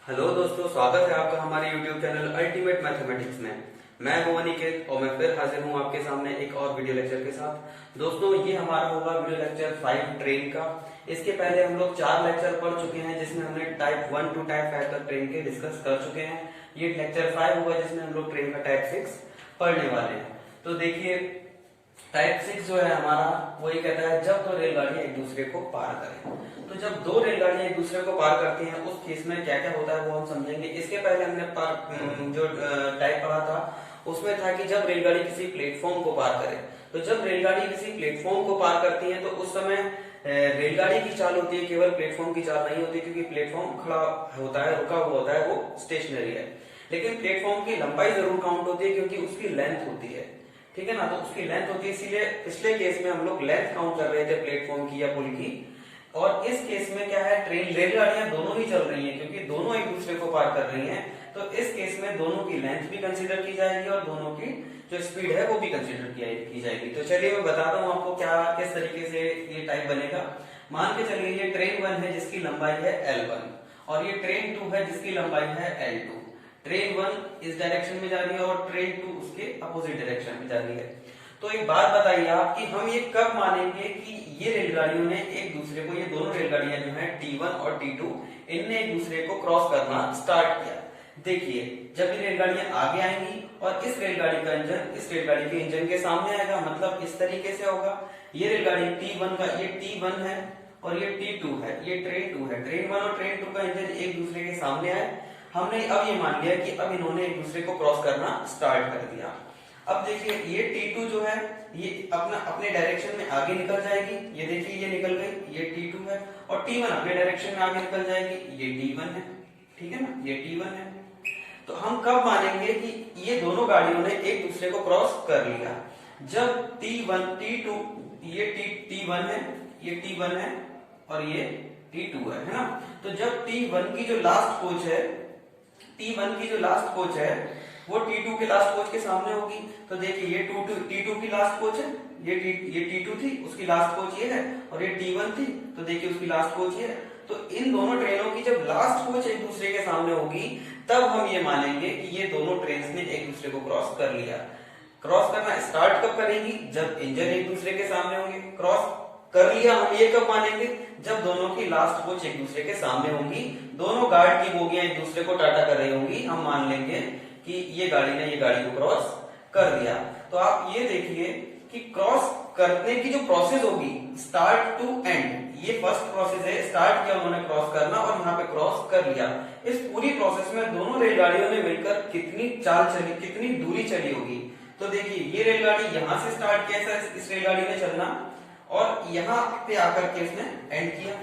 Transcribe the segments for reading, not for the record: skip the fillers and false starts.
Hello दोस्तों, स्वागत है आपका हमारे YouTube चैनल अल्टीमेट मैथमेटिक्स में। मैं हूं अनिकेत और मैं फिर हाजिर हूं आपके सामने एक और वीडियो लेक्चर के साथ। दोस्तों, ये हमारा होगा वीडियो लेक्चर 5 ट्रेन का। इसके पहले हम लोग 4 लेक्चर पढ़ चुके हैं जिसमें हमने टाइप 1 टू टाइप 5 तक ट्रेन के डिस्कस कर चुके हैं। ये लेक्चर 5 होगा जिसमें हम लोग ट्रेन का टाइप 6 पढ़ने वाले हैं। तो देखिए, टाइप 6 जो है हमारा, वो ये कहता है जब दो रेलगाड़ियां एक दूसरे को पार करें। तो जब दो रेलगाड़ियां एक दूसरे को पार करती हैं उस केस में क्या क्या होता है वो हम समझेंगे। इसके पहले हमने जो टाइप पढ़ा था उसमें था कि जब रेलगाड़ी किसी प्लेटफॉर्म को पार करे। तो जब रेलगाड़ी किसी प्लेटफॉर्म को पार करती है तो उस समय रेलगाड़ी की चाल होती है, केवल प्लेटफॉर्म की चाल नहीं होती, क्योंकि प्लेटफॉर्म खड़ा होता है, रुका हुआ होता है, वो स्टेशनरी है। लेकिन प्लेटफॉर्म की लंबाई जरूर काउंट होती है क्योंकि उसकी लेंथ होती है, ठीक है ना। तो उसकी लेंथ होती है, इसीलिए पिछले केस में हम लोग लेंथ काउंट कर रहे थे प्लेटफॉर्म की या पुल की। और इस केस में क्या है, ट्रेन रेलगाड़ियां दोनों ही चल रही हैं क्योंकि दोनों एक दूसरे को पार कर रही हैं। तो इस केस में दोनों की लेंथ भी कंसीडर की जाएगी और दोनों की जो स्पीड है वो भी कंसीडर की जाएगी। तो चलिए मैं बताता हूँ आपको क्या किस तरीके से ये टाइप बनेगा। मान के चलिए ये ट्रेन 1 है जिसकी लंबाई है L1 और ये ट्रेन 2 है जिसकी लंबाई है L2। ट्रेन 1 इस डायरेक्शन में जा रही है और ट्रेन 2 उसके अपोजिट डायरेक्शन में जा रही है। तो एक बात बताइए आप कि हम ये कब मानेंगे कि ये रेलगाड़ियों ने एक दूसरे को, ये दोनों रेलगाड़ियां जो हैं T1 और T2, इनने एक दूसरे को क्रॉस करना स्टार्ट किया। देखिए, जब ये रेलगाड़ियां आगे आएंगी और इस रेलगाड़ी का इंजन इस रेलगाड़ी के इंजन के सामने आएगा, मतलब इस तरीके से होगा। ये रेलगाड़ी T1 का, ये T1 है और ये T2 है, ये ट्रेन 2 है। ट्रेन 1 और ट्रेन 2 का इंजन एक दूसरे के सामने आए। हमने अब ये मान लिया कि अब इन्होंने एक दूसरे को क्रॉस करना स्टार्ट कर दिया। अब देखिए, ये T2 जो है ये अपने डायरेक्शन में आगे निकल जाएगी। ये देखिए, ये निकल गई, ये T2 है। और T1 अपने डायरेक्शन में आगे निकल जाएगी, ये T1 है, ठीक है ना, ये T1 है। तो हम कब मानेंगे कि ये दोनों गाड़ियों ने एक दूसरे को क्रॉस कर लिया? जब T1 T2, ये T1 है, ये T1 है और ये T2 है ना। तो जब T1 की जो लास्ट कोच है, T1 की जो लास्ट कोच है वो T2 के लास्ट कोच के सामने होगी। तो देखिए, ये T2 की लास्ट कोच है, ये T2 थी, उसकी लास्ट कोच ये है, और ये T1 थी, तो देखिए उसकी लास्ट कोच ये है। तो इन दोनों ट्रेनों की जब लास्ट कोच एक दूसरे के सामने होगी तब हम ये मानेंगे कि ये दोनों ट्रेन ने एक दूसरे को क्रॉस कर लिया। क्रॉस करना स्टार्ट कब करेंगी? जब इंजन एक दूसरे के सामने होंगे। क्रॉस कर लिया हम ये कब मानेंगे? जब दोनों की लास्ट कोच एक दूसरे के सामने होंगी, दोनों गार्ड की बोगियां एक दूसरे को टाटा कर रही होंगी, हम मान लेंगे कि ये गाड़ी ने ये गाड़ी को क्रॉस कर दिया। तो आप ये देखिए कि क्रॉस करने की जो प्रोसेस होगी, स्टार्ट टू एंड, ये फर्स्ट प्रोसेस है। स्टार्ट किया उन्होंने क्रॉस करना और यहाँ पे क्रॉस कर लिया। इस पूरी प्रोसेस में दोनों रेलगाड़ियों ने मिलकर कितनी चाल चली, कितनी दूरी चली होगी? तो देखिए, ये रेलगाड़ी यहाँ से स्टार्ट किया इस रेलगाड़ी ने चलना और यहाँ पे आकर के इसने एंड किया।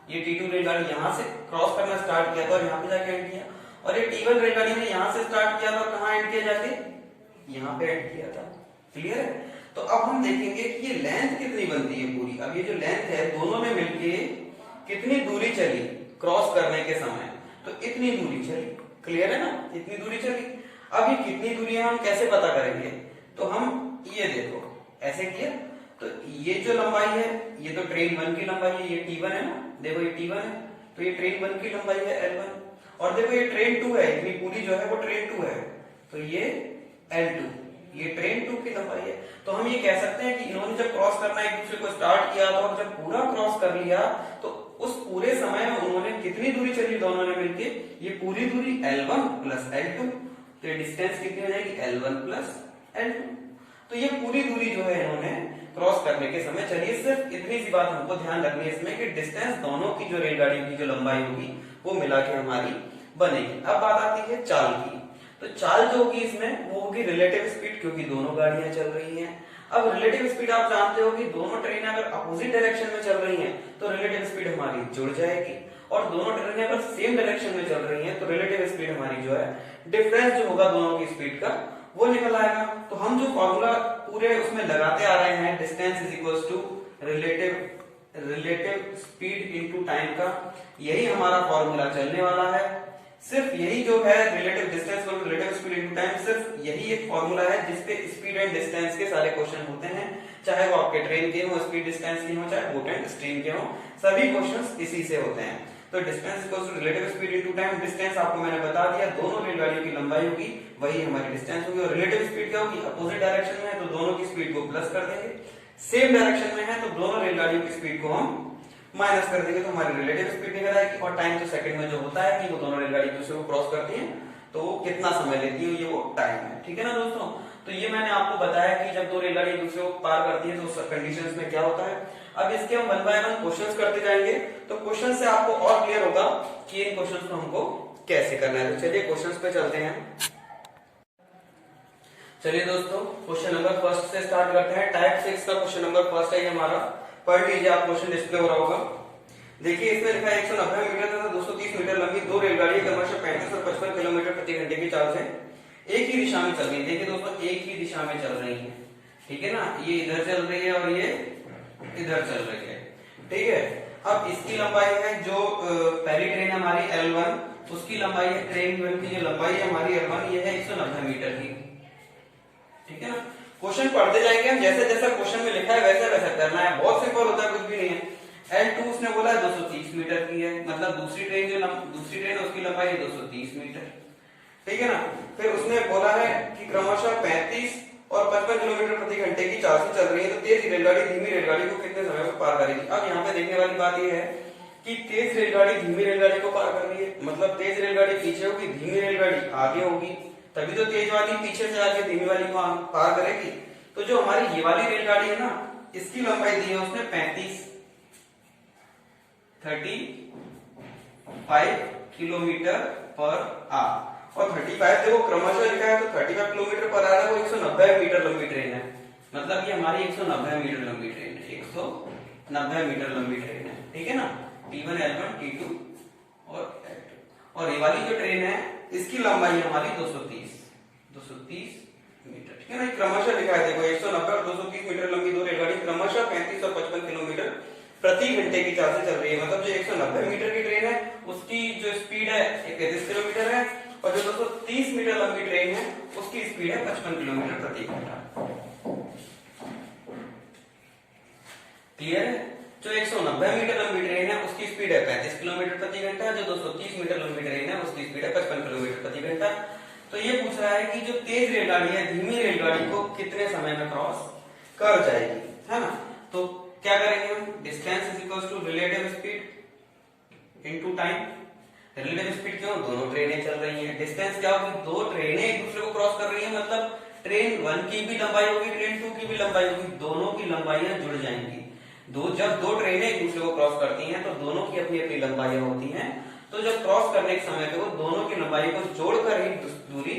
ये T2 रेलगाड़ी यहाँ से क्रॉस करना स्टार्ट किया था और यहाँ पे जाके एंड किया। और ये T1 रेलगाड़ी ने यहाँ से स्टार्ट किया था और कहाँ एंड किया जाके? यहाँ पे एंड किया था। क्लियर है? तो अब हम देखेंगे कि ये लेंथ कितनी बनती है पूरी। अब ये जो लेंथ है, दोनों में मिलके कितनी दूरी चली क्रॉस करने के समय? तो इतनी दूरी चली। क्लियर है ना? इतनी दूरी चली। अब ये कितनी दूरी है हम कैसे पता करेंगे? तो हम ये देखो, ऐसे किया तो ये जो लंबाई है, ये तो ट्रेन 1 की लंबाई है, ये T1 है ना, देखो ये T1 है, तो ये ट्रेन 1 की लंबाई है L1। और देखो ये ट्रेन 2 है, इतनी पूरी जो है वो ट्रेन 2 है, तो ये L2, ये ट्रेन 2 की लंबाई है। तो हम ये कह सकते हैं कि इन्होंने जब क्रॉस करना एक दूसरे को स्टार्ट किया था और जब पूरा क्रॉस कर लिया तो उस पूरे समय में उन्होंने कितनी दूरी चली दोनों ने मिलके? ये पूरी दूरी L1 प्लस L2। तो ये डिस्टेंस कितनी हो जाएगी? L1 plus L2। तो ये पूरी दूरी जो है इन्होंने क्रॉस करने के समय चलिए। सिर्फ इतनी सी बात हमको ध्यान रखनी है इसमें कि डिस्टेंस दोनों की जो रेलगाड़ियों की जो लंबाई होगी वो मिला के हमारी बनेगी। अब बात आती है चाल की। तो चाल जो होगी इसमें वो होगी रिलेटिव स्पीड, क्योंकि दोनों गाड़ियां चल रही हैं। अब रिलेटिव स्पीड आप जानते हो कि दोनों ट्रेनें अगर अपोजिट डायरेक्शन में चल रही हैं तो रिलेटिव स्पीड हमारी जुड़ जाएगी, और दोनों ट्रेनें अगर सेम डायरेक्शन में चल रही हैं तो रिलेटिव स्पीड हमारी जो है, डिफरेंस जो होगा दोनों की स्पीड का वो निकल आएगा। तो हम जो फॉर्मूला पूरे उसमें लगाते आ रहे हैं, distance is equal to relative speed into time का, यही हमारा फॉर्मूला चलने वाला है। सिर्फ यही जो है रिलेटिव डिस्टेंस को रिलेटिव स्पीड इनटू टाइम, सिर्फ यही एक फॉर्मूला है जिसपे स्पीड एंड डिस्टेंस के सारे क्वेश्चन होते हैं, चाहे वो आपके ट्रेन के हो, स्पीड डिस्टेंस के हो, चाहे बोट एंड स्ट्रीम के हो, सभी क्वेश्चंस इसी से होते हैं। तो distance equals to relative speed into time. Distance आपको मैंने बता दिया, दोनों रेलगाड़ियों की लंबाई होगी वही हमारी डिस्टेंस होगी। और रिलेटिव स्पीड क्या होगी, अपोजिट डायरेक्शन में है तो दोनों की स्पीड को प्लस कर देंगे, सेम डायरेक्शन में है तो दोनों रेलगाड़ियों की स्पीड को हम माइनस कर देंगे, तो हमारी रिलेटिव स्पीड निकल आएगी। और टाइम तो सेकंड में जो होता है कि वो दोनों रेलगाड़ी एक दूसरे को क्रॉस करती हैं तो वो कितना समय लेती है, ये वो टाइम है। ठीक है ना दोस्तों, तो ये मैंने आपको बताया कि जब दो रेलगाड़ी एक दूसरे को पार करती है तो उस कंडीशंस में क्या होता है। अब इसके हम वन बाय वन क्वेश्चंस करते जाएंगे, तो क्वेश्चन से आपको और क्लियर होगा कि इन क्वेश्चंस को हमको कैसे करना है। तो चलिए क्वेश्चंस पे चलते हैं। चलिए दोस्तों, क्वेश्चन नंबर फर्स्ट से स्टार्ट करते हैं। टाइप 6 का क्वेश्चन नंबर फर्स्ट है हमारा। पढ़ लीजिए, आप क्वेश्चन डिस्प्ले हो रहा होगा। देखिए इसमें लिखा है 190 मीटर तथा 230 मीटर लंबी दो रेलगाड़ियां क्रमशः 35 और 55 किलोमीटर प्रति घंटे की चाल से एक ही दिशा में चल रही है। देखिए दोस्तों, एक ही दिशा में चल रही है, ठीक है ना, ये इधर चल रही है और ये इधर चल रही है, ठीक है। अब इसकी लंबाई है जो पहली ट्रेन हमारी L1, उसकी लंबाई है ट्रेन 1 की जो लंबाई है हमारी L1 ये है 190 मीटर की, ठीक है ना। क्वेश्चन पढ़ते जाएंगे हम, जैसे जैसा क्वेश्चन में लिखा है वैसा वैसा करना है, बहुत सिंपल होता है, कुछ भी नहीं है। L2 उसने बोला है 230 मीटर की है, मतलब दूसरी ट्रेन उसकी लंबाई है 230 मीटर, ठीक है ना। फिर उसने बोला है कि क्रमशः 35 और 55 किलोमीटर प्रति घंटे की चाल से चल रही है, तो तेज रेलगाड़ी धीमी रेलगाड़ी को कितने समय में पार करेगी। अब यहाँ पे देखने वाली बात यह है कि तेज रेलगाड़ी धीमी रेलगाड़ी को पार कर रही है, मतलब तेज रेलगाड़ी पीछे होगी, धीमी रेलगाड़ी आगे होगी, तभी तो तेज वाली पीछे से आके धीमी वाली को पार करेगी। तो जो हमारी ये वाली रेलगाड़ी है ना, इसकी लंबाई दी है उसने 35 किलोमीटर पर आवर, और 35 देखो क्रमशः लिखा है तो 35 किलोमीटर पर आवर है, वो 190 मीटर लंबी ट्रेन है, मतलब ये हमारी 190 मीटर लंबी ट्रेन है, 190 मीटर लंबी ट्रेन है, ठीक है ना। T1 L1 T2 और L2, और ये वाली जो ट्रेन है इसकी लंबाई हमारी 230 मीटर, ठीक है ना। क्रमशः लिखा है, देखो 190 और 230 मीटर लंबी दो रेलगाड़ी क्रमशः 35 और 55 किलोमीटर प्रति घंटे की चाल से चल रही है, मतलब जो 190 मीटर की ट्रेन है उसकी जो स्पीड है 35 किलोमीटर है, और जो 230 मीटर लंबी ट्रेन है उसकी स्पीड है 55 किलोमीटर प्रति घंटा। क्लियर है। जो 190 मीटर लंबी ट्रेन है उसकी स्पीड है 35 किलोमीटर प्रति घंटा, जो 230 मीटर लंबी ट्रेन है उसकी स्पीड है 55 किलोमीटर प्रति घंटा। तो ये पूछ रहा है कि जो तेज रेलगाड़ी है धीमी रेलगाड़ी को कितने समय में क्रॉस कर जाएगी, है ना। तो क्या करेंगे हम, distance is equals to relative speed into time. Relative speed क्यों, दोनों ट्रेनें चल रही हैं, डिस्टेंस क्या होगी, दो ट्रेनें एक दूसरे को क्रॉस कर रही हैं, मतलब ट्रेन 1 की भी लंबाई होगी, ट्रेन 2 की भी लंबाई होगी, दोनों की लंबाइयां जुड़ जाएंगी। जब दो ट्रेनें एक दूसरे को क्रॉस करती हैं तो दोनों की अपनी अपनी लंबाइयां होती हैं, तो जब क्रॉस करने के समय पे वो दोनों की लंबाई को जोड़कर ही दूरी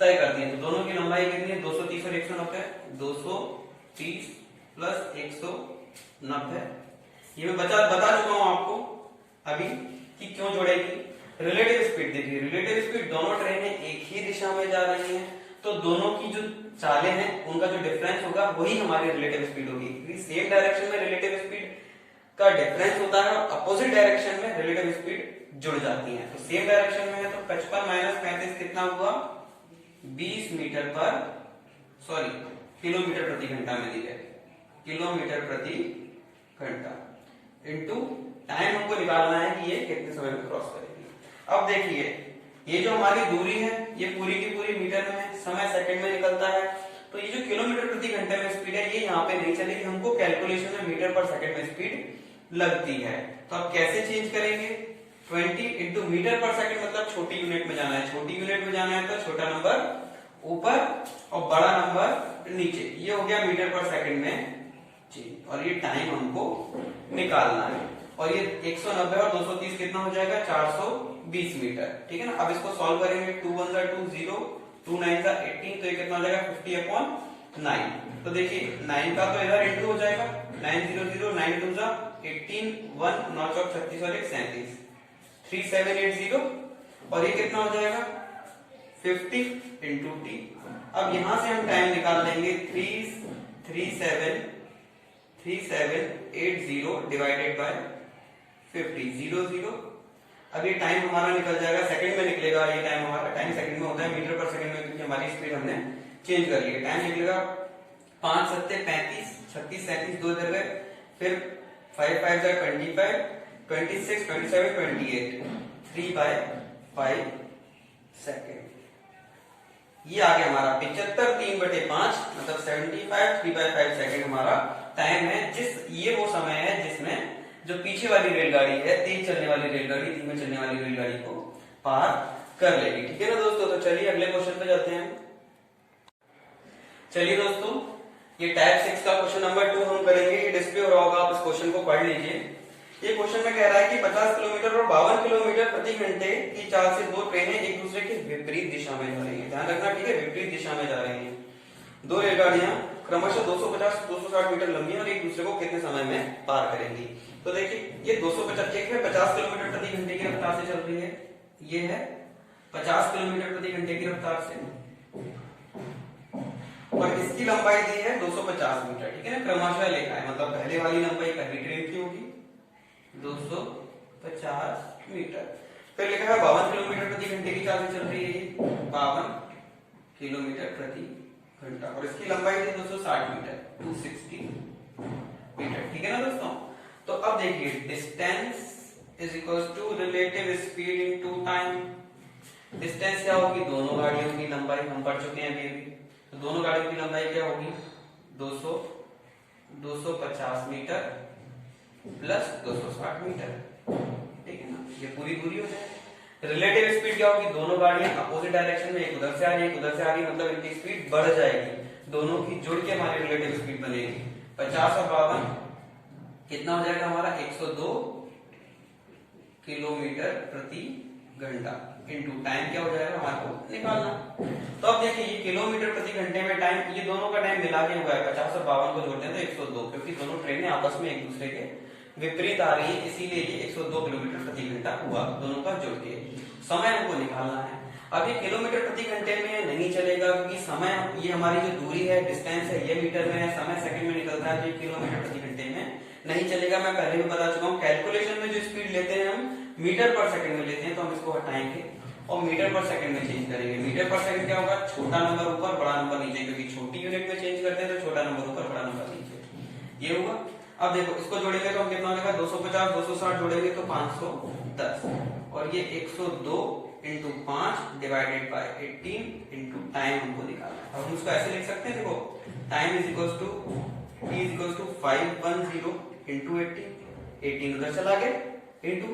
तय करती है। तो दोनों की लंबाई कितनी है, 230 और 190, 230 प्लस 190। ये मैं बता चुका हूं आपको अभी कि क्यों जोड़ेगी। रिलेटिव स्पीड देखिए, रिलेटिव स्पीड दोनों ट्रेनें एक ही दिशा में जा रही हैं, तो दोनों की जो चालें हैं उनका जो डिफरेंस होगा वही हमारी रिलेटिव स्पीड होगी, क्योंकि सेम डायरेक्शन में रिलेटिव स्पीड का डिफरेंस होता है और अपोजिट डायरेक्शन में रिलेटिव स्पीड जुड़ जाती है। तो सेम डायरेक्शन में है तो 55 माइनस 35 कितना हुआ, 20 मीटर पर किलोमीटर प्रति घंटा में दी जाएगी, किलोमीटर प्रति घंटा इनटू टाइम हमको निकालना है कि ये कितने समय में क्रॉस करेगी। अब देखिए ये जो हमारी दूरी है ये पूरी की पूरी मीटर में है, समय सेकंड में निकलता है, तो ये जो किलोमीटर प्रति घंटे में स्पीड है ये यहाँ पे नहीं चलेगी, हमको कैलकुलेशन में मीटर पर सेकंड में स्पीड लगती है। तो अब कैसे चेंज करेंगे, 20 इंटू मीटर पर सेकंड, मतलब छोटी यूनिट में जाना है, छोटी यूनिट में जाना है तो छोटा नंबर ऊपर और बड़ा नंबर नीचे, ये हो गया मीटर पर सेकंड में चेंज, और ये टाइम हमको निकालना है। और ये 190 और 230 कितना हो जाएगा, 420 मीटर, ठीक है ना। अब इसको सॉल्व करेंगे, 2 1 जा 2 0, 2 9 जा 18, तो ये कितना हो जाएगा 50/9। तो देखिए 9 का तो इधर इंटू हो जाएगा, 9 0 0, 9 2 जा 18, 1 9 चौक 36 और 1 37, 3780, और ये कितना हो जाएगा 50 इंटू टी। अब यहां से हम टाइम निकाल लेंगे, 3780 डिवाइडेड बाय 50, 0 0। अब ये टाइम हमारा निकल जाएगा, सेकंड में निकलेगा, ये टाइम हमारा टाइम सेकंड में होता है, मीटर पर सेकंड में, क्योंकि हमारी स्पीड हमने चेंज कर ली है। टाइम निकलेगा 5 7 35, 36 37 2 इधर गए, फिर 5 5 जा 25, 26, 27, 28, 3/5 सेकेंड। ये आ गया हमारा 75 3/5 मतलब 75 3/5 सेकेंड हमारा टाइम है। ये वो समय है जिसमें जो पीछे वाली रेलगाड़ी है, तेज चलने वाली रेलगाड़ी धीमे चलने वाली रेलगाड़ी को पार कर लेगी। ठीक है ना दोस्तों, तो चलिए अगले क्वेश्चन पे जाते हैं। चलिए दोस्तों, ये टाइप 6 का क्वेश्चन नंबर 2 हम करेंगे। ये डिस्प्ले हो रहा होगा, आप इस क्वेश्चन को पढ़ लीजिए। ये क्वेश्चन में कह रहा है कि 50 किलोमीटर और 52 किलोमीटर प्रति घंटे की चाल से दो ट्रेनें एक दूसरे के विपरीत दिशा में जा रही हैं। ध्यान रखना, ठीक है, विपरीत दिशा में जा रही हैं। दो रेलगाड़ियां क्रमशः 250 260 मीटर लंबी और एक दूसरे को कितने समय में पार करेंगी। तो देखिए, ये 250 एक है 50 किलोमीटर प्रति घंटे की रफ्तार से चल रही है, ये है 50 किलोमीटर प्रति घंटे की रफ्तार से, और इसकी लंबाई दी है 250 मीटर। ठीक है ना, क्रमशः लिखा है, मतलब पहले वाली लंबाई पहली ट्रेन की होगी 250 मीटर। फिर लिखा है 52 किलोमीटर प्रति घंटे की चाल से चल रही है, 52 किलोमीटर प्रति घंटा, और इसकी लंबाई है 260 मीटर 260 मीटर। ठीक है ना दोस्तों, तो अब देखिए distance is equal to relative speed into time. Distance क्या होगी, दोनों गाड़ियों की लंबाई हम पढ़ चुके हैं अभी। तो दोनों गाड़ियों की लंबाई क्या होगी, 250 मीटर प्लस 260 मीटर। ठीक है ना, ये पूरी दूरी हो जाए। रिलेटिव स्पीड क्या होगी, दोनों गाड़ियां अपोजिट डायरेक्शन में, एक उधर से आ रही है एक उधर से आ रही है, मतलब इनकी स्पीड बढ़ जाएगी। दोनों की जुड़ के हमारी रिलेटिव स्पीड बनेगी। 50 और 52 कितना हो जाएगा हमारा, 102 किलोमीटर प्रति घंटा इनटू टाइम क्या हो जाएगा हमारे को निकालना। तो अब देखिए, ये किलोमीटर प्रति घंटे में टाइम, ये दोनों का टाइम मिला के हुआ है 50 और 52 को जोड़ते हैं तो 102, क्योंकि दोनों ट्रेनें आपस में एक दूसरे के विपरीत आ रही है, इसीलिए ये 102 किलोमीटर प्रति घंटा हुआ दोनों का जोड़ के। समय हमको निकालना है। अब ये किलोमीटर प्रति घंटे में नहीं चलेगा, क्योंकि समय, ये हमारी जो दूरी है, डिस्टेंस है, ये मीटर में है, समय सेकंड में निकलता है, तो ये किलोमीटर प्रति घंटे में नहीं चलेगा। मैं पहले भी बता चुका हूँ, कैलकुलेशन में जो स्पीड लेते हैं हम मीटर पर सेकंड में लेते हैं, तो हम इसको हटाएंगे और मीटर पर सेकंड में चेंज करेंगे। मीटर पर सेकंड क्या होगा, छोटा नंबर ऊपर बड़ा नंबर नीचे, क्योंकि छोटी यूनिट में चेंज करते हैं तो छोटा नंबर ऊपर बड़ा नंबर नीचे, ये होगा। अब देखो, इसको जोड़ेंगे तो हम कितना होगा, 250 260 जोड़ेंगे तो 510, और ये 102 into 5 divided by 18 into time हमको निकालना है। अब हम इसको ऐसे लिख सकते हैं, देखो time is equal to t is equal to 510 into 18 उधर चला गया इंटू,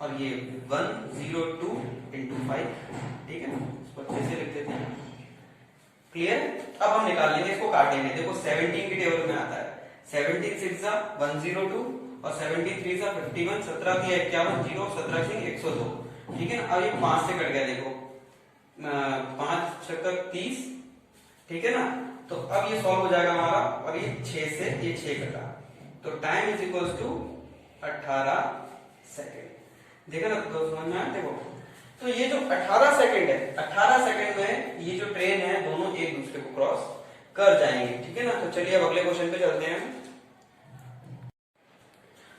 और ये 102 इंटू 5। ठीक है ना, इसको अच्छे से लिख देते हैं, क्लियर। अब हम निकाल लेंगे, इसको काटेंगे। देखो 17 की टेबल में आता है, 17 6 102 और 73 51, 17 की 51 0, 17 की 102। ठीक है ना, अब ये 5 से कट गया, देखो 5 6 30। ठीक है ना, तो अब ये सॉल्व हो जाएगा हमारा, और ये 6 से ये 6 कटा, तो time is equal to 18 second. देखा ना दोस्तों, समझ में आया। देखो, तो ये जो 18 सेकंड है, 18 सेकंड में ये जो ट्रेन है दोनों एक दूसरे को क्रॉस कर जाएंगे। ठीक है ना, तो चलिए अब अगले क्वेश्चन पे चलते हैं।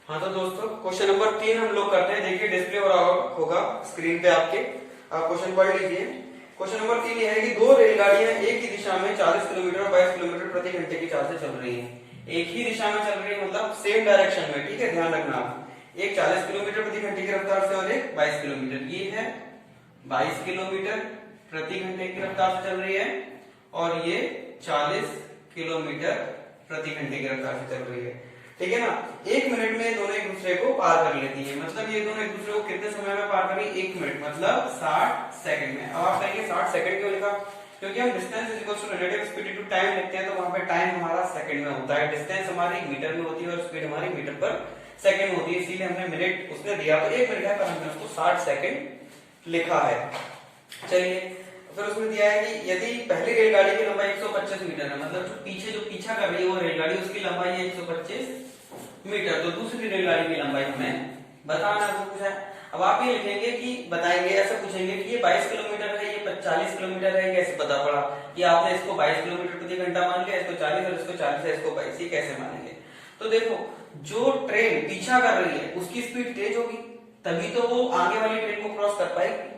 हाँ तो दोस्तों, क्वेश्चन नंबर 3 हम लोग करते हैं। देखिए डिस्प्ले हो रहा होगा स्क्रीन पे आपके, आप क्वेश्चन पढ़ लीजिए। क्वेश्चन नंबर 3 ये है कि दो रेलगाड़ियां एक ही दिशा में 40 किलोमीटर और 22 किलोमीटर प्रति घंटे की चाल से चल रही हैं। एक ही दिशा में चल रही है, मतलब सेम डायरेक्शन में। ठीक है, ध्यान रखना आप, एक 40 किलोमीटर प्रति घंटे की रफ्तार से और एक 22 किलोमीटर। ये है 22 किलोमीटर प्रति घंटे की रफ्तार से चल रही है, और ये 40 किलोमीटर प्रति घंटे की रफ्तार से चल रही है। ठीक है ना, 1 मिनट में दोनों एक दूसरे को पार कर लेती है। मतलब ये दोनों एक दूसरे को कितने समय में पार कर रही है, 1 मिनट, मतलब 60 सेकंड में। अब आप कहेंगे 60 सेकंड क्यों लिखा, क्योंकि हम distance is equal to relative speed into time लिखते हैं, तो वहां पे टाइम हमारा सेकंड में होता है। डिस्टेंस हमारी मीटर में होती है और स्पीड हमारी मीटर पर सेकंड में होती है, इसीलिए हमने मिनट उसने दिया तो 1 मिनट है, पर हमने उसको 60 सेकंड लिखा है। चलिए, फिर उसमें दिया है कि यदि पहली रेलगाड़ी की लंबाई 125 मीटर है, मतलब जो पीछा कर रही है वो रेलगाड़ी, उसकी लंबाई है 125 मीटर, तो दूसरी रेलगाड़ी की लंबाई हमें बताना है। अब आप ये लिखेंगे कि बताएंगे, ऐसा पूछेंगे कि ये 22 किलोमीटर है, ये 40 किलोमीटर है, कैसे पता पड़ा कि आपने इसको 22 किलोमीटर प्रति घंटा मान लिया, इसको 40 और इसको 40 है, इसको 22, ये कैसे मानेंगे। तो देखो, जो ट्रेन पीछा कर रही है उसकी स्पीड तेज होगी, तभी तो वो आगे वाली ट्रेन को क्रॉस कर पाएगी।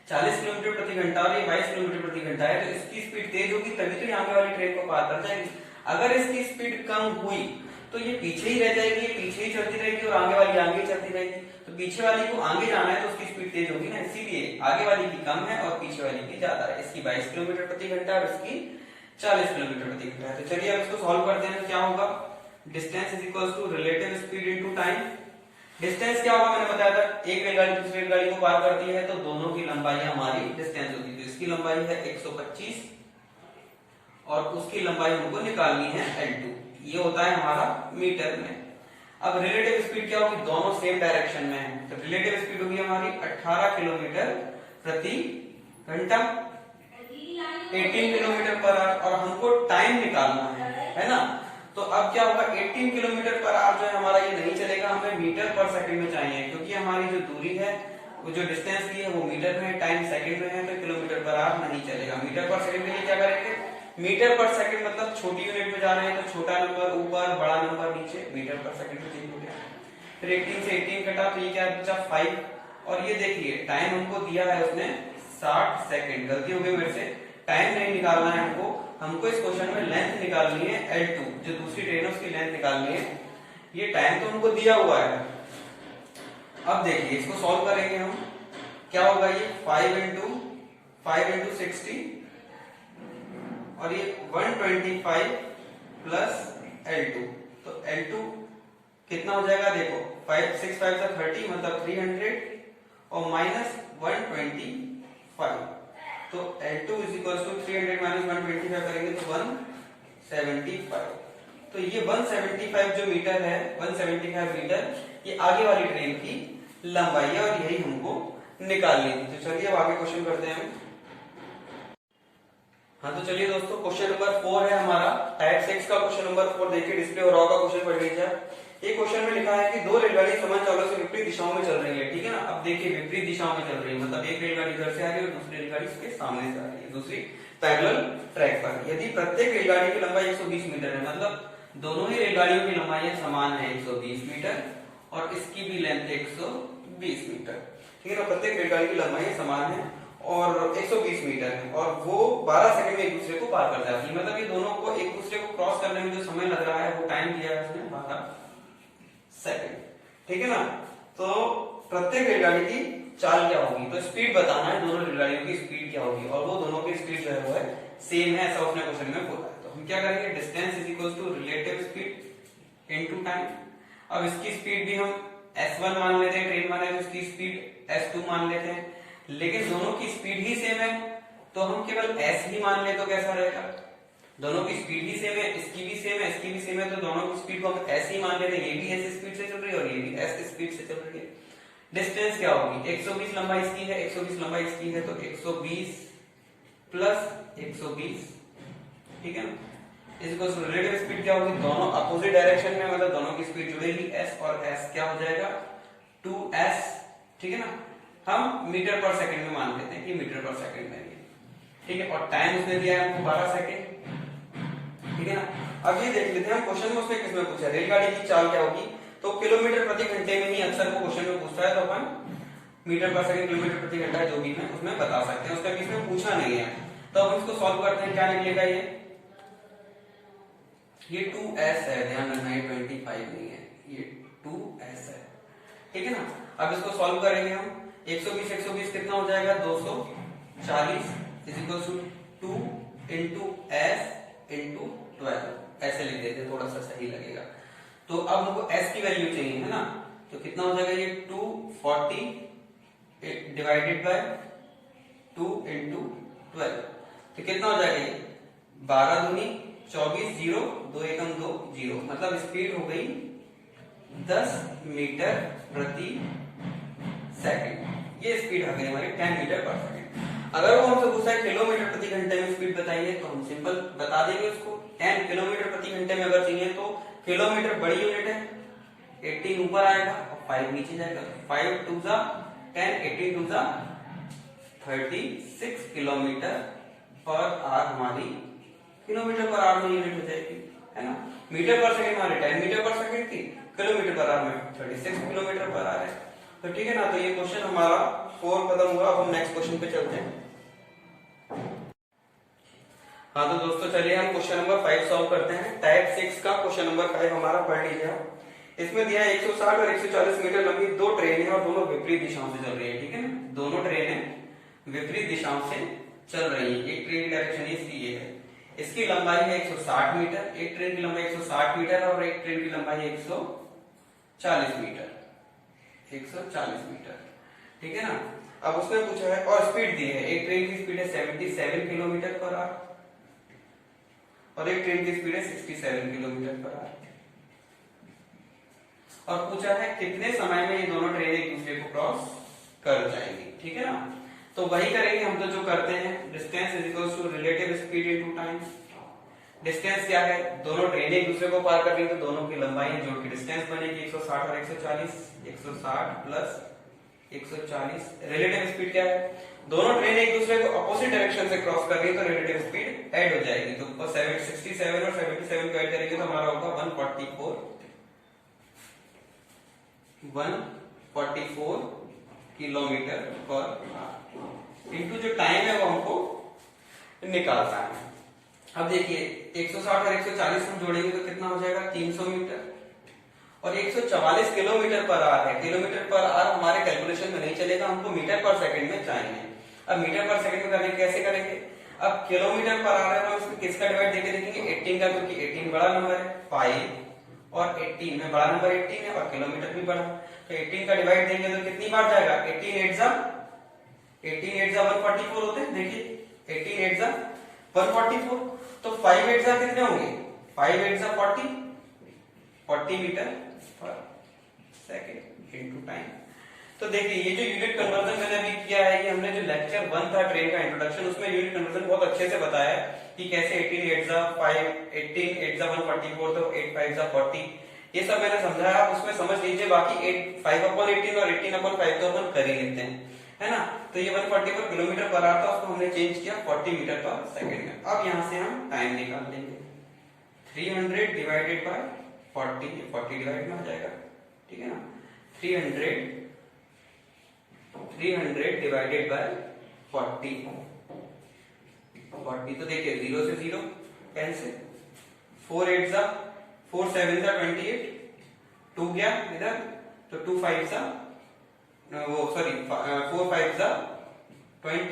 40 किलोमीटर प्रति घंटा और ये 22 किलोमीटर प्रति घंटा है, तो इसकी स्पीड तेज होगी, तभी तो आगे वाली ट्रेन को पार कर जाएगी। अगर इसकी स्पीड कम हुई तो ये पीछे ही रह जाएगी, ये पीछे ही चलती रहेगी और आगे वाली आगे चलती रहेगी। तो पीछे वाली को आगे जाना है तो उसकी स्पीड तेज होगी ना, इसीलिए आगे वाली की कम है और पीछे वाली की ज्यादा है। इसकी 22 किलोमीटर प्रति घंटा और इसकी 40 किलोमीटर प्रति घंटा है। तो चलिए अब इसको सॉल्व करते हैं। क्या होगा, distance is equal to relative speed into time. Distance क्या होगा, मैंने बताया था एक रेलगाड़ी दूसरी रेलगाड़ी को पार करती है तो दोनों की लंबाई हमारी डिस्टेंस होगी। तो इसकी लंबाई है 125 और उसकी लंबाई हमको निकालनी है L2, ये होता है हमारा मीटर में। अब रिलेटिव स्पीड क्या होगी, दोनों सेम डायरेक्शन में है तो रिलेटिव स्पीड होगी हमारी 18 किलोमीटर प्रति घंटा, 18 किलोमीटर पर आवर, और हमको टाइम निकालना है ना। तो अब क्या होगा, 18 किलोमीटर पर आवर जो है हमारा ये नहीं चलेगा, हमें मीटर पर सेकंड में चाहिए, क्योंकि हमारी जो दूरी है वो जो डिस्टेंस की है वो मीटर में है, टाइम सेकंड में है, तो किलोमीटर पर आवर नहीं चलेगा। मीटर पर सेकंड के लिए क्या करेंगे, मीटर पर सेकंड मतलब छोटी यूनिट में जा रहे हैं तो छोटा नंबर ऊपर बड़ा नंबर नीचे, मीटर पर सेकंड में चेंज हो गया। फिर 18 से 18 कटा तो ये क्या बचा 5, और ये देखिए टाइम हमको दिया है उसने 60 सेकंड, गलती हो गई मेरे से, टाइम नहीं निकालना है हमको इस क्वेश्चन में लेंथ निकालनी है L2, जो दूसरी ट्रेन है उसकी लेंथ निकालनी है। ये टाइम तो हमको दिया हुआ है। अब देखिए इसको सॉल्व करेंगे हम, क्या होगा, ये 5 इंटू 60 और ये 125 प्लस L2, तो L2 कितना हो जाएगा, देखो 5 6 5 से 30 मतलब 300 और माइनस 125, तो L2 is equal to 300 minus 125 करेंगे तो 175। तो ये 175 जो मीटर है, 175 मीटर ये आगे वाली ट्रेन की लंबाई है और यही हमको निकालनी थी। तो चलिए अब आगे क्वेश्चन करते हैं हम। हाँ तो चलिए दोस्तों, क्वेश्चन नंबर 4 है हमारा, टाइप 6 का क्वेश्चन नंबर 4। देखिए डिस्प्ले और रॉ का क्वेश्चन पढ़ लीजिए। एक क्वेश्चन में लिखा है कि दो रेलगाड़ी समान चालों से विपरीत दिशाओं में चल रही है, ठीक है ना। अब देखिए विपरीत दिशाओं में चल रही है मतलब एक रेलगाड़ी इधर से आ रही है और दूसरी रेलगाड़ी उसके सामने से आ रही है, दूसरी पैरेलल ट्रैक पर। यदि प्रत्येक रेलगाड़ी की लंबाई 120 मीटर है, मतलब दोनों ही रेलगाड़ियों की लंबाई समान है 120 मीटर और इसकी भी लेंथ 120 मीटर, ठीक है ना। प्रत्येक रेलगाड़ी की लंबाई समान है और 120 मीटर है और वो 12 सेकंड में एक दूसरे को पार कर जाती है, मतलब ये दोनों को एक दूसरे को क्रॉस करने में जो समय लग रहा है वो टाइम दिया है उसने 12 सेकंड, ठीक है ना। तो प्रत्येक रेलगाड़ी की चाल क्या होगी, तो स्पीड बताना है दोनों रेलगाड़ियों की स्पीड क्या होगी, और वो दोनों की स्पीड जो है वो है सेम है, ऐसा उसने क्वेश्चन में बोला है। तो हम क्या करेंगे, distance is equal to relative speed into time. अब इसकी स्पीड भी हम S1 मान लेते हैं, ट्रेन माने तो इसकी स्पीड S2 मान लेते हैं, लेकिन दोनों की स्पीड ही सेम है तो हम केवल S ही मान ले तो कैसा रहेगा, दोनों की स्पीड ही सेम है, इसकी भी सेम है इसकी भी सेम है, तो दोनों की स्पीड को हम S ही मान लेते हैं, ये भी S स्पीड से चल रही है और ये भी S स्पीड से चल रही है। डिस्टेंस क्या होगी, 120 लंबाई इसकी है, 120 लंबाई इसकी है, तो 120 प्लस 120, ठीक है ना। इसको रिलेटिव स्पीड क्या होगी, दोनों अपोजिट डायरेक्शन में मतलब दोनों की स्पीड जुड़ेगी, S और S क्या हो जाएगा 2S, ठीक है ना। हम मीटर पर सेकंड में मान लेते हैं कि मीटर पर सेकंड में, ठीक है, और टाइम उसने दिया है हमको 12 सेकंड, ठीक है ना। अब ये देख लेते हैं हम क्वेश्चन में उसने किसमें पूछा, रेलगाड़ी की चाल क्या होगी, तो किलोमीटर प्रति घंटे में ही अक्सर वो क्वेश्चन में पूछता है, तो अपन मीटर पर सेकंड किलोमीटर प्रति घंटा जो भी है उसमें बता सकते हैं, उसका किसमें पूछा नहीं है। तो अब इसको सॉल्व करते हैं, क्या निकलेगा, ये 2S है, ध्यान रखना ये 25 नहीं है, ये 2S है, ठीक है ना। अब इसको सॉल्व करेंगे हम, 120 कितना हो जाएगा 240 is equal to 2 into S into 12, ऐसे लिख देते थोड़ा सा सही लगेगा। तो अब हमको S की वैल्यू चाहिए है ना, तो कितना हो जाएगा, ये 240 डिवाइडेड बाय 2 इंटू 12, तो कितना हो जाएगा, ये 12 दूनी 24, 0 2 एकम 2 0, मतलब स्पीड हो गई 10 मीटर प्रति सेकंड। ये स्पीड आ गई हमारी 10 मीटर पर सेकंड। अगर वो हमसे पूछता है किलोमीटर प्रति घंटे में स्पीड बताइए, तो हम सिंपल बता देंगे उसको 10 किलोमीटर प्रति घंटे में अगर चाहिए तो किलोमीटर बड़ी यूनिट है, 18 ऊपर आएगा और 5 नीचे जाएगा, 5 2 जा 10, 18 2 जा 36 किलोमीटर पर आवर हमारी किलोमीटर पर आवर में यूनिट हो जाएगी, है ना। मीटर पर सेकंड हमारे 10 मीटर पर सेकंड थी, किलोमीटर पर आवर में 36 किलोमीटर पर आवर है, तो ठीक है ना। तो ये क्वेश्चन हमारा 4 खत्म हुआ। अब हम नेक्स्ट क्वेश्चन पे चलते हैं। हाँ तो दोस्तों चलिए हम क्वेश्चन नंबर 5 सॉल्व करते हैं। टाइप 6 का क्वेश्चन नंबर 5 हमारा पढ़ लीजिए आप। इसमें दिया है 160 और 140 मीटर लंबी दो ट्रेन है और दोनों विपरीत दिशाओं से चल रही है। ठीक है ना, दोनों ट्रेनें विपरीत दिशाओं से चल रही है। एक ट्रेन की डायरेक्शन इसकी ये है, इसकी लंबाई है 160 मीटर, एक ट्रेन की लंबाई 160 मीटर और एक ट्रेन की लंबाई 140 मीटर, 140 मीटर। ठीक है ना। अब उसने पूछा है और स्पीड दी है, एक ट्रेन की स्पीड है 77 किलोमीटर पर आवर और एक ट्रेन की स्पीड है 67 किलोमीटर पर आवर। और पूछा है कितने समय में ये दोनों ट्रेन एक दूसरे को क्रॉस कर जाएंगी। ठीक है ना, तो वही करेंगे हम तो जो करते हैं, distance is equals to relative speed into time. Distance क्या है, दोनों ट्रेन एक दूसरे को पार कर रही है तो दोनों की लंबाई जोड़ के डिस्टेंस बनेगी 160 और 140, 160 प्लस 140। रिलेटिव स्पीड क्या है, दोनों ट्रेन एक दूसरे को अपोजिट डायरेक्शन से क्रॉस कर रही है तो रिलेटिव स्पीड ऐड हो जाएगी। तो 67 और 77 को ऐड करेंगे तो हमारा होगा 144 किलोमीटर पर आवर इनटू जो टाइम है वो हमको निकालना है। अब देखिए 160 और 140 हम जोड़ेंगे तो कितना हो जाएगा 300 मीटर और 144 किलोमीटर पर आवर है। किलोमीटर पर आवर हमारे कैलकुलेशन में नहीं चलेगा, हमको मीटर पर सेकंड में चाहिए। अब मीटर पर सेकंड में करने कैसे करेंगे, अब किलोमीटर पर आवर है तो इसमें किसका डिवाइड देके देखेंगे 18 का, क्योंकि 18 बड़ा नंबर है, 5 और 18 में बड़ा नंबर 18 है और किलोमीटर भी बड़ा, तो 18 का डिवाइड देंगे तो कितनी बार जाएगा, 18 8 जा 144 होते हैं। देखिए 18 8 जा 144, तो 5 8 जा कितने होंगे, 5 8 जा 40 मीटर पर सेकंड इनटू टाइम। तो देखिए ये जो यूनिट कन्वर्जन मैंने अभी किया है, ये हमने जो लेक्चर 1 था ट्रेन का इंट्रोडक्शन, उसमें यूनिट कन्वर्जन बहुत अच्छे से बताया कि कैसे 18 8 जा 5, 18 8 जा 144, तो 8 5 जा 40, ये सब मैंने समझाया, आप उसमें समझ लीजिए। बाकी 5/18 और 18/5 तो अपन कर ही लेते हैं, है ना। तो ये 144 किलोमीटर पर आवर था, उसको हमने चेंज किया 40 मीटर पर सेकंड में। अब यहां से हम टाइम निकाल लेंगे, 300 डिवाइडेड बाय 40 डिवाइड में आ जाएगा। ठीक है ना, 300 डिवाइडेड बाय 40, तो देखिए 0 से 0 कैंसिल, 4 8 जा 4 7 जा 28, 2 गया इधर तो 2 5 जा 4 5 जा 20,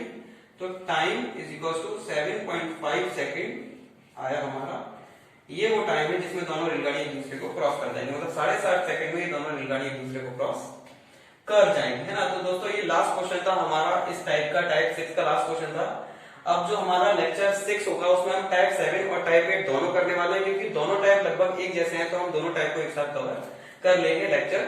तो time is equal to 7.5 second आया हमारा। ये वो टाइम है जिसमें दोनों रेलगाड़ी एक दूसरे को क्रॉस कर जाएंगे, मतलब 7.5 सेकंड में ये दोनों रेलगाड़ी एक दूसरे को क्रॉस कर जाएंगे, है ना। तो दोस्तों ये लास्ट क्वेश्चन था हमारा इस टाइप का, टाइप 6 का लास्ट क्वेश्चन था। अब जो हमारा लेक्चर 6 होगा उसमें हम टाइप 7 और टाइप 8 दोनों करने वाले हैं, क्योंकि दोनों टाइप लगभग एक जैसे हैं, तो हम दोनों टाइप को एक साथ कवर कर लेंगे लेक्चर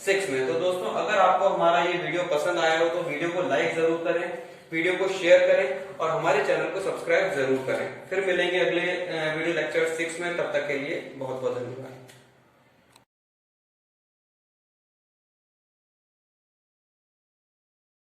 6 में। तो दोस्तों अगर आपको हमारा ये वीडियो पसंद आया हो तो वीडियो को लाइक जरूर करें, वीडियो को शेयर करें और हमारे चैनल को सब्सक्राइब जरूर करें। फिर मिलेंगे अगले वीडियो लेक्चर 6 में, तब तक के लिए बहुत बहुत धन्यवाद।